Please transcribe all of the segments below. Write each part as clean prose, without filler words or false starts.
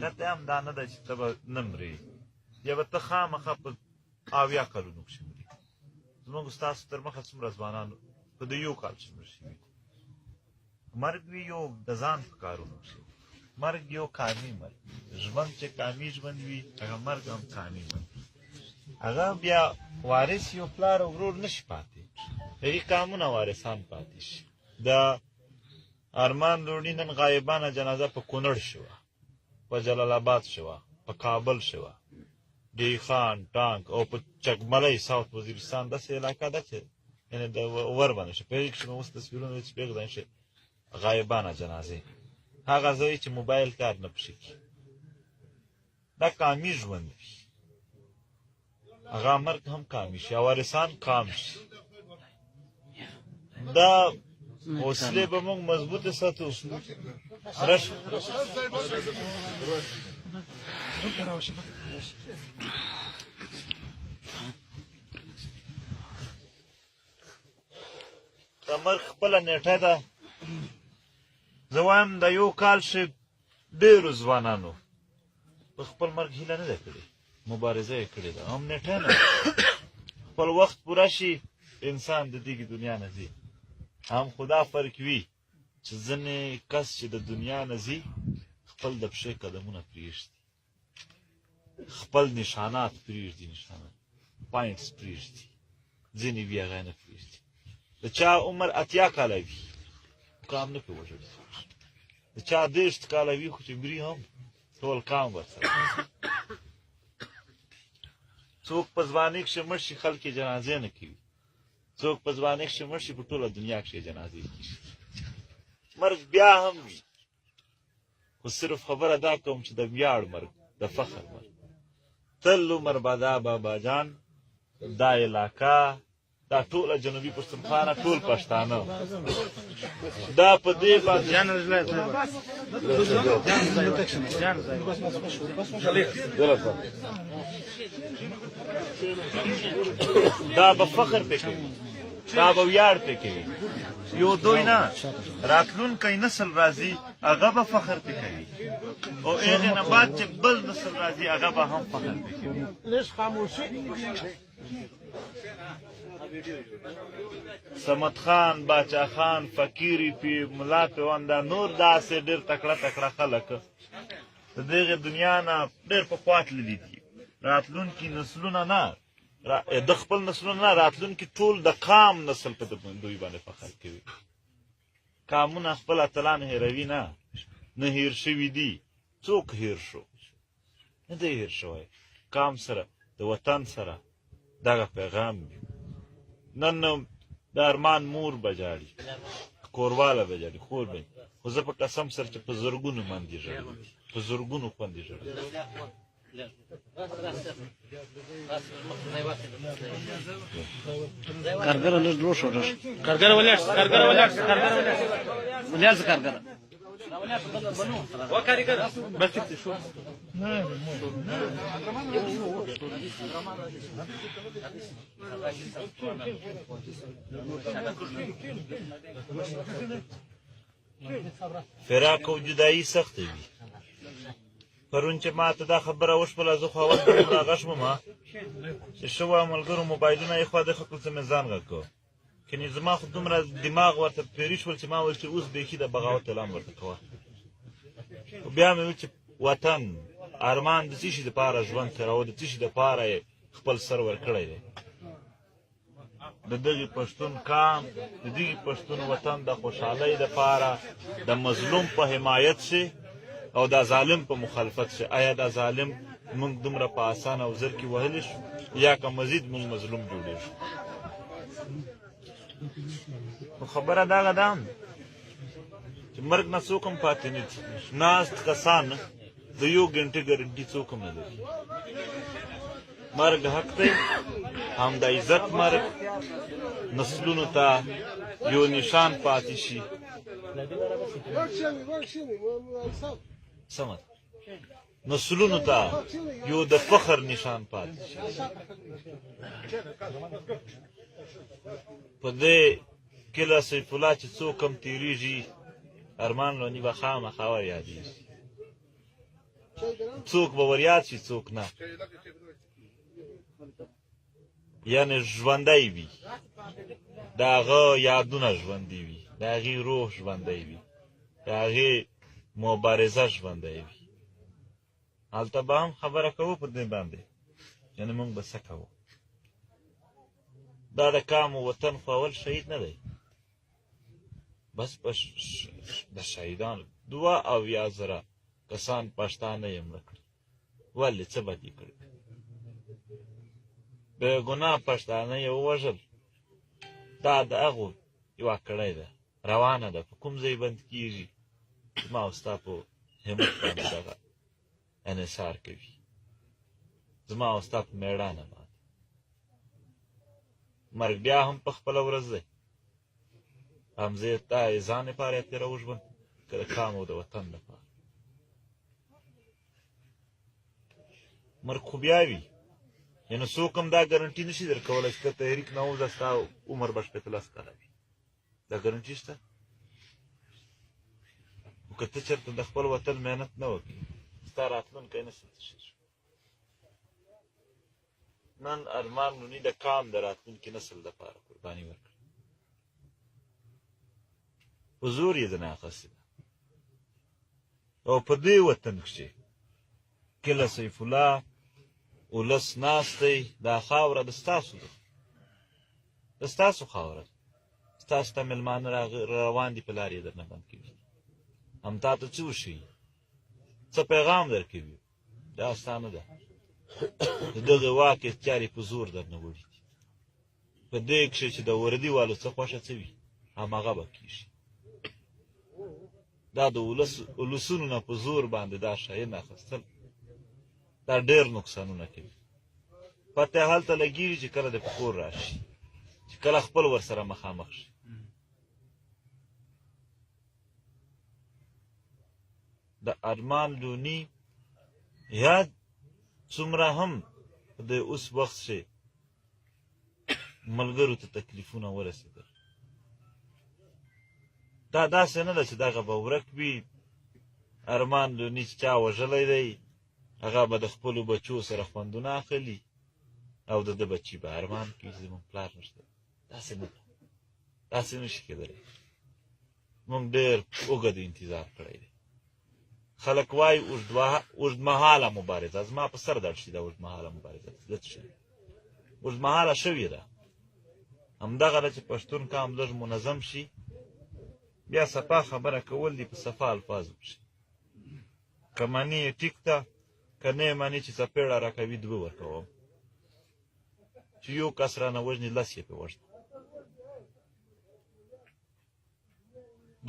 کته هم دا نه ده چې ته به نه مرې یا به ته خامخا په 80 کلونو کښې مرې. زموږ ستاسو تر مخه څومره ځوانان په د 1 کال کښې مړ شوي دي. مرګ وي یو د ځان په کارونو کښې، مرګ یو کامي مرګ، ژوند چې کامي ژوند وي هغه مرګ هم کامي مرګ. هغه بیا وارث یو پلار او ورور نه شي پاتې، هغې کامونه وارثان پاتې شي. د ارمان لوڼي نن غایبانه جنازه په کونړ شوه، په جلال آباد شوه، په کابل شوه، ډی خان ټانک او په چکملۍ ساوت وزیرستان داسې علاقه ده چې یعنې د ور باندې شي. په هغې کښې مې اوس تصویرونه چې پرېږدم شي غایبانه جنازې، هغه ځای چې موبایل کار نه پشي کي. دا کامي ژوند وي، هغه مرګ هم کامي شي او وارثان کام شي. دا حوصلې به موږ مضبوطې ساتو. د مرګ خپله نیټه ده. زه وایم د 1 کال شي ډېرو ځوانانو په خپل مرګ هیله نه ده کړې، مبارزه یې کړې ده، هم نیټه نه ده. خپل وخت پوره شي انسان د دې دنیا نه ځي. هم خدا فرق وي چې ځینې کس چې د دنیا نه ځي خپل د پښې قدمونه پرېږدي، خپل نشانات پرېږدي، نشانات پاینټس پرېږدي، ځینې وي هغه نه پرېږدي. د چا عمر 80 کاله وي کام نه پرې وژړي، د چا 30 کاله وي خو چې مري هم ټول کام ورسره. څوک په ځوانۍ کښې مړ شي خلک یې جنازې نه کوي، څوک په ځوانۍ کښې مړ شي په ټوله دنیا کښې جنازې کېږي. مرګ بیا هم وي، خو صرف خبره دا کوم چې د ویاړ مرګ، د فخر مرګ. تل عمر بادا بابا جان، دا علاقه، دا ټوله جنوبي پښتونخوا، ټول پښتانه دا په دې باندې دا به فخر پې کوي، دا به ویاړ پې کوي. یو دوی نه، راتلونکی نسل راځي هغه به فخر پې کوي، او هغې نه بعد چې بل نسل راځي هغه به هم فخر پې کوي. صمد خان، باچا خان، فقیری پی، ملا پیوان، دا نور داسې ډېر تکړه تکړه خلک د دغې دنیا نه ډېر پخوا تللي دي. راتلونکي نسلونه نه، د خپل نسلونه نه، راتلونکي ټول د کام نسل په دوی باندې فخر کوي. کامونه خپل اتلان هېروي نه، نه هېر شوي دي. څوک هېر شو؟ نه دی هېر شوی. کام سره، د وطن سره دغه پیغام وي. نن د ارمان مور به جاړي، کورواله به جاړي، خور به، خو زه په قسم سره چې په زرګونو باندې ژاړي، په زرګونو باندې ژاړي. کارګره لږ دروش ولاړ، کارګره ولاړ، کارګره ولاړ، کارګره ولاړ، کارګره وکارګره بس شو. فراق او جدایي سخته وي. پرون چې ما ته دا خبره وشوله زه خو اول دومره غږ شوم چې شوه ملګرو موبایلونه یې خوا دېخوا کړل چې مې ځان غږ کړو. کنې زما خو دومره دماغ ورته پیري شول چې ما ویل چې اوس بیخي د بغاوت اعلان ورته کوه. خو بیا مې ویل چې وطن، ارمان د څه شي دپاره ژوند تېروه، د څه شي دپاره یې خپل سر ورکړی دی. د دغې پښتون کام، د دغې پښتون وطن د خوشحالۍ دپاره د مظلوم په حمایت شي او دا ظالم په مخالفت شي. آیا دا ظالم موږ دومره په اسانه او زر کې وهلی شو یا که مزید موږ مظلوم جوړېږو؟ خو خبره دغه ده چې مرګ نه څوک هم پاتې نه دي. ناست کسان د 1 ګنټې ګارنټي څوک هم نه لري. مرګ حق دی، هم د عزت مرګ، نسلونو ته یو نشان پاتې شي. سمه نسلونو ته یو د فخر نشان پاتې شي. په دې کله سیف الله چې څوک هم تېرېږي ارمان لوني به خامخا ور یادېږي. څوک به ور یاد شي څوک نه یعنې ژوندی وي د هغه یادونه ژوندي وي د هغې روح ژوندی وي د هغې مبارزه ژوندی وي هلته به هم خبره کوو په دې باندې یعنې موږ به څه کوو دا د کام و وطن خو اول شهید نه دی بس د شهیدانو 72,000 کسان پښتانه یې مړه کړي ولې څه بد یې کړي بې ګناه پښتانه یې ووژل دا د هغو یوه کړۍ ده روانه ده په کوم ځای بند کېږي زما او ستا په همت باندې دغه انحصار کوي زما او ستا په مېړانه باندې مرګ بیا هم په خپله ورځ دی همزه دا یې ځان لپاره یې تېروه ژوند که د کام او د وطن لپاره مرګ خو بیا وي یعنې څوک هم دا ګرنټي نه شي درکولی چې که تحریک نه وځه ستا عمر به 15 کاله وي دا ګرنټي شته خو که ته چېرته د خپل وطن محنت نه وکړې ستا راتلونکی نه شي تشیر نن ارمان لوني د کام د راتلونکي نسل دپاره قرباني ورکړه په زور یې ځنې اخیستې ده او په دې وطن کښې کله سیف الله ولس ناست دی دا خاوره د ستاسو ده د ستاسو خاوره ده ستاسو ته مېلمانه روان دي په لار یې درنه بند کوي هم تا ته څه وښیي څه پیغام درکوي دا ستا نه ده د دغې واک اختیار یې په زور درنه وړي دي په دې کښې چې د وردي والو څه خوښه څه وي همهغه به کېږي دا د ولسونو نه په زور باندې دا شیان اخیستل دا ډېر نقصانونه کوي پته یې هلته لګېږي چې کله د په کور راشي چې کله خپل ورسره مخامخ شي د ارمان لوني یاد څومره هم د اوس وخت چې ملګرو ته تکلیفونه ورسېدل دا داسې نه ده چې دغه به ورک وي ارمان لوني چې چا وژلی دی هغه به د خپلو بچو سره خوندونه اخلي او د ده بچي به ارمان کوي چې زموږ پلار نشته داسې نه ده داسې نشي کېدلی موږ ډېر اوږد انتظار کړی دی خلک وایي اوږدمهاله مبارزه زما په سر درد شي دا اوږدمهاله مبارزه ده څه شی اوږدمهاله شوې ده همدغه ده چې پښتون قام لږ منظم شي بیا صفا خبره کول دي په صفا الفاظو کښې که مني یې ټیک ده که نه یې مني چې څپېړه راکوي 2 ورکوم چې یو کس رانه وژني 10 یې پرې وژنه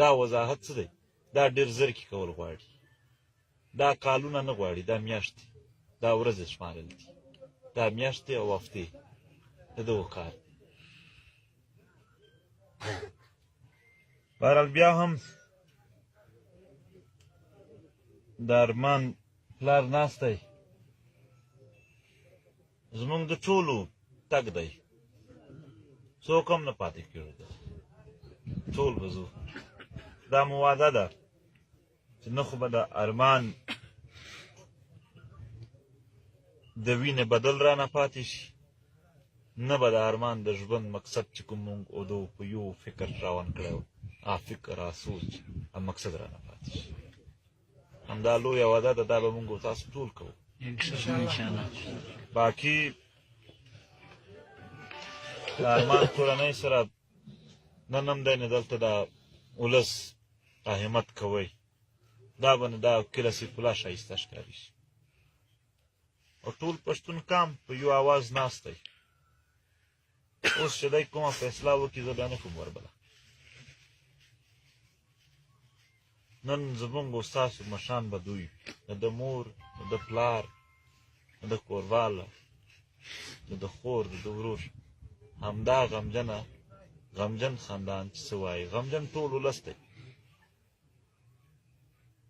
دا وضاحت څه دی دا ډېر زر کې کول غواړي دا کالونه نه غواړي دا میاشتې دا ورځې شمارل دي دا میاشتې او هفتې د دغو کار دی بهرحال بیا هم د ارمان پلار ناست دی زموږ د ټولو تګ دی څوک هم نه پاتې کېږي ټول به ځو دا مو وعده ده چې نه خو به د ارمان د وینې بدل رانه پاتې شي نه به د ارمان د ژوند مقصد چې کوم مونږ اودو په یو فکر روان کړی و فکر سوچ مقصد رانه پاتې شي همدا لویه وعده ده دا به مونږ تاسو ټول کوو باقي د ارمان کورنۍ سره نن هم دی نه دلته د ولس همت کوئ دا به نه دا کله سیف الله ښایسته ښکاري شي او ټول پښتون قام په یو اواز ناست دی اوس چې دی کومه فیصله وکړي زه بیا نه کوم وربله نن زموږ او ستاسو مشران به دوی د ده مور د ده پلار د ده کورواله د ده خور د ده ورور همدا غمجن خاندان چې څه وایي غمجن ټول ولس دی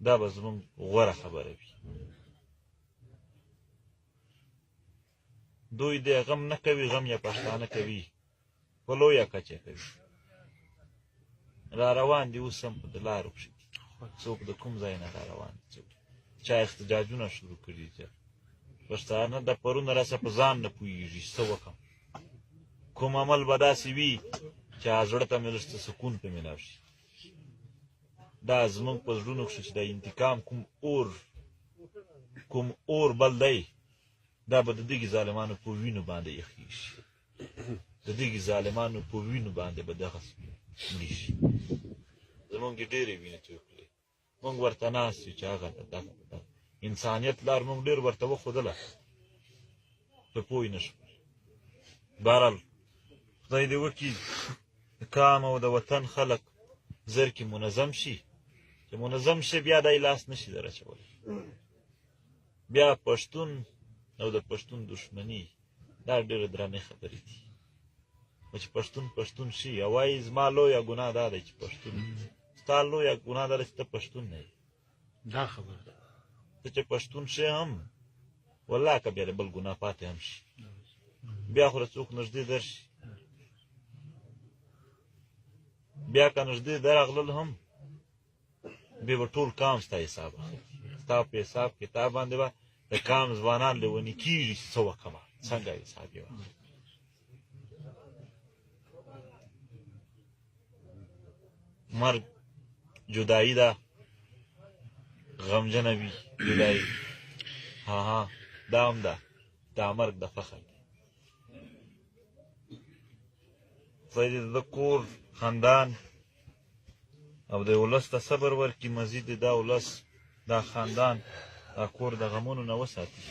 دا به زموږ غوره خبره وي دوی دې غم نه کوي غم یې پښتانه کوي په لویه کچه کوي را روان دي اوس هم په د لارو کښې څوک د کوم ځای نه را روان دي څوک چا احتجاجونه شروع کړي دي پښتانه د پرونه راسه په ځان نه پوهېږي څه وکړم کوم عمل به داسې وي چې زړه ته مې لږ څه سکون په میلاو شي دا زموږ په زړونو کښې چې د انتقام کوم اور بل دی دا به د دغې ظالمانو په وینو باندې یخېږي د دغې ظالمانو په وینو باندې به دغسې مړي شي زموږ یې ډېرې وینې توی کړې موږ ورته ناست یو چې هغه ده دغه ده انسانیت لار موږ ډېر ورته وښودله په پوه نه شو بهرحال خدای دې وکړي د قام او د وطن خلک زر کې منظم شي چې منظم شي بیا دی لاس نه شي در اچولی بیا پښتون او د پښتون دښمني دا ډېرې درنې خبرې دي چې پښتون شي او وایي زما لویه ګناه دا دی چې پښتون ستا لویه ګناه دا ده چې ته پښتون نه یې دا خبره ده ته چې پښتون شي هم والله که بیا د بل ګناه پاتې هم شي بیا خو څوک نږدې درشي بیا که نږدې درغلل هم بیا به ټول قام ستا حساب اخلي ستا په حساب کتاب باندې به د قام ځوانان لیوني کېږي چې څه وکړمه څنګه حساب یې واخلي مرګ جدایي ده غمجنه وي جدایي دا هم ده دا مرګ د فخر دی خدای دې د کور خاندان او د ولس ته صبر ورکړي مزید دا ولس دا خاندان دا کور د غمونو نه وساتي